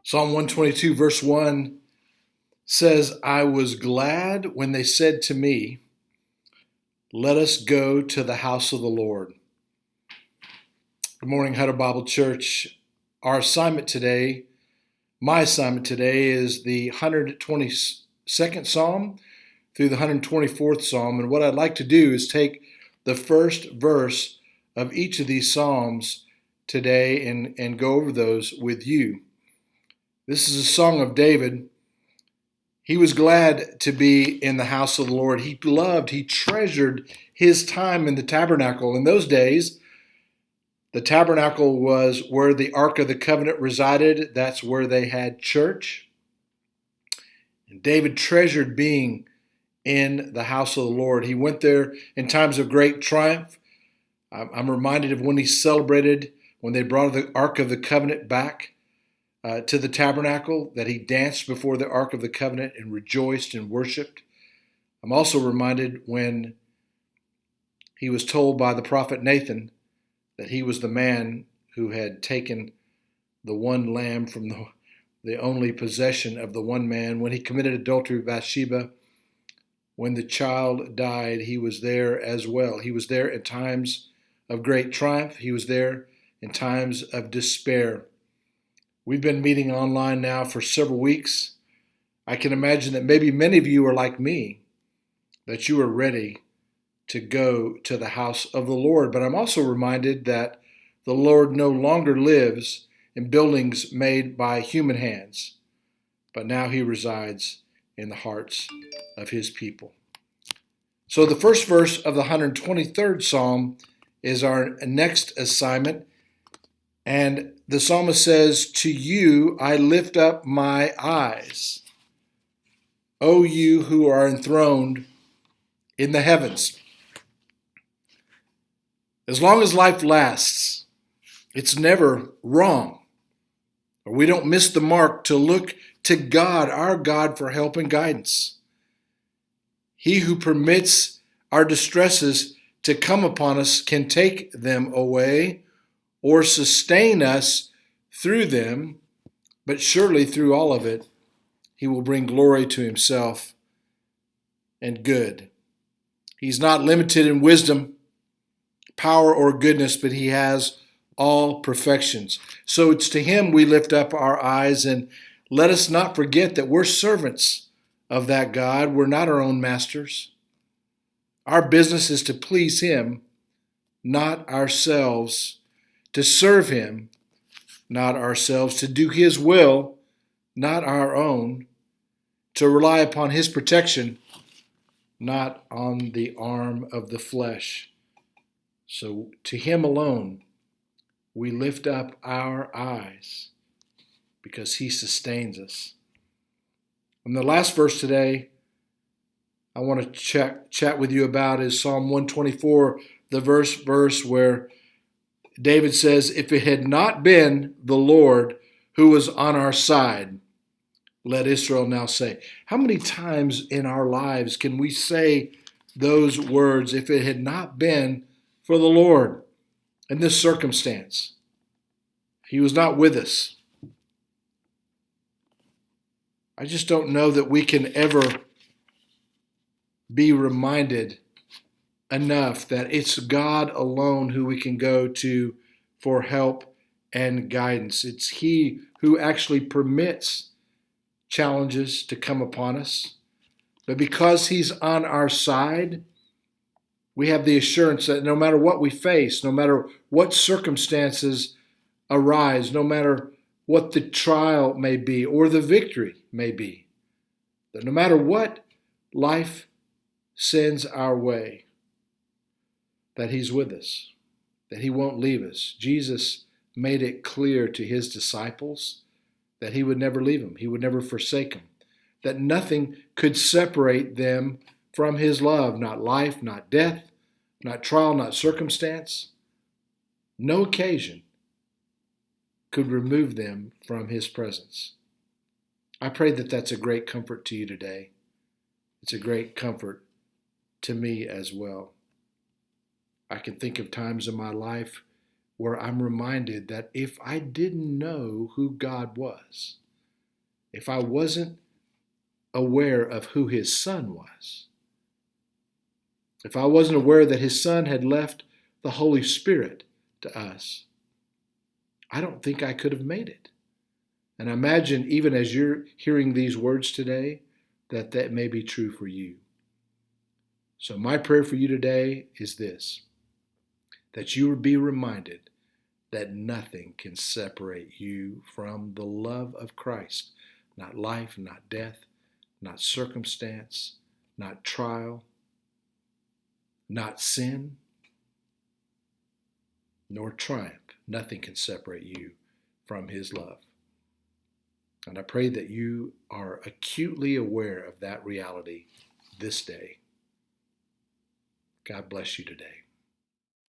Psalm 122 verse 1 says, I was glad when they said to me, let us go to the house of the Lord. Good morning, Hutto Bible Church. Our assignment today, my assignment today, is the 122nd Psalm through the 124th Psalm. And what I'd like to do is take the first verse of each of these Psalms today and go over those with you. This is a song of David. He was glad to be in the house of the Lord. He treasured his time in the tabernacle. In those days, the tabernacle was where the Ark of the Covenant resided. That's where they had church. And David treasured being in the house of the Lord. He went there in times of great triumph. I'm reminded of when he celebrated, when they brought the Ark of the Covenant back to the tabernacle, that he danced before the Ark of the Covenant and rejoiced and worshiped. I'm also reminded when he was told by the prophet Nathan that he was the man who had taken the one lamb from the only possession of the one man. When he committed adultery with Bathsheba, when the child died, he was there as well. He was there in times of great triumph. He was there in times of despair. We've been meeting online now for several weeks. I can imagine that maybe many of you are like me, that you are ready to go to the house of the Lord. But I'm also reminded that the Lord no longer lives in buildings made by human hands, but now he resides in the hearts of his people. So the first verse of the 123rd Psalm is our next assignment. And the psalmist says, to you I lift up my eyes, O you who are enthroned in the heavens. As long as life lasts, it's never wrong, or we don't miss the mark to look to God, our God, for help and guidance. He who permits our distresses to come upon us can take them away or sustain us through them, but surely through all of it, he will bring glory to himself and good. He's not limited in wisdom, power, or goodness, but he has all perfections. So it's to him we lift up our eyes, and let us not forget that we're servants of that God. We're not our own masters. Our business is to please him, not ourselves, to serve him, not ourselves, to do his will, not our own, to rely upon his protection, not on the arm of the flesh. So to him alone, we lift up our eyes because he sustains us. And the last verse today I want to chat with you about is Psalm 124, the verse where David says, if it had not been the Lord who was on our side, let Israel now say. How many times in our lives can we say those words, if it had not been for the Lord in this circumstance? He was not with us. I just don't know that we can ever be reminded enough that it's God alone who we can go to for help and guidance. It's he who actually permits challenges to come upon us. But because he's on our side, we have the assurance that no matter what we face, no matter what circumstances arise, no matter what the trial may be or the victory may be, that no matter what life sends our way, that he's with us, that he won't leave us. Jesus made it clear to his disciples that he would never leave them, he would never forsake them, that nothing could separate them from his love, not life, not death, not trial, not circumstance. No occasion could remove them from his presence. I pray that that's a great comfort to you today. It's a great comfort to me as well. I can think of times in my life where I'm reminded that if I didn't know who God was, if I wasn't aware of who his son was, if I wasn't aware that his son had left the Holy Spirit to us, I don't think I could have made it. And I imagine even as you're hearing these words today, that may be true for you. So my prayer for you today is this, that you will be reminded that nothing can separate you from the love of Christ. Not life, not death, not circumstance, not trial, not sin, nor triumph. Nothing can separate you from his love. And I pray that you are acutely aware of that reality this day. God bless you today.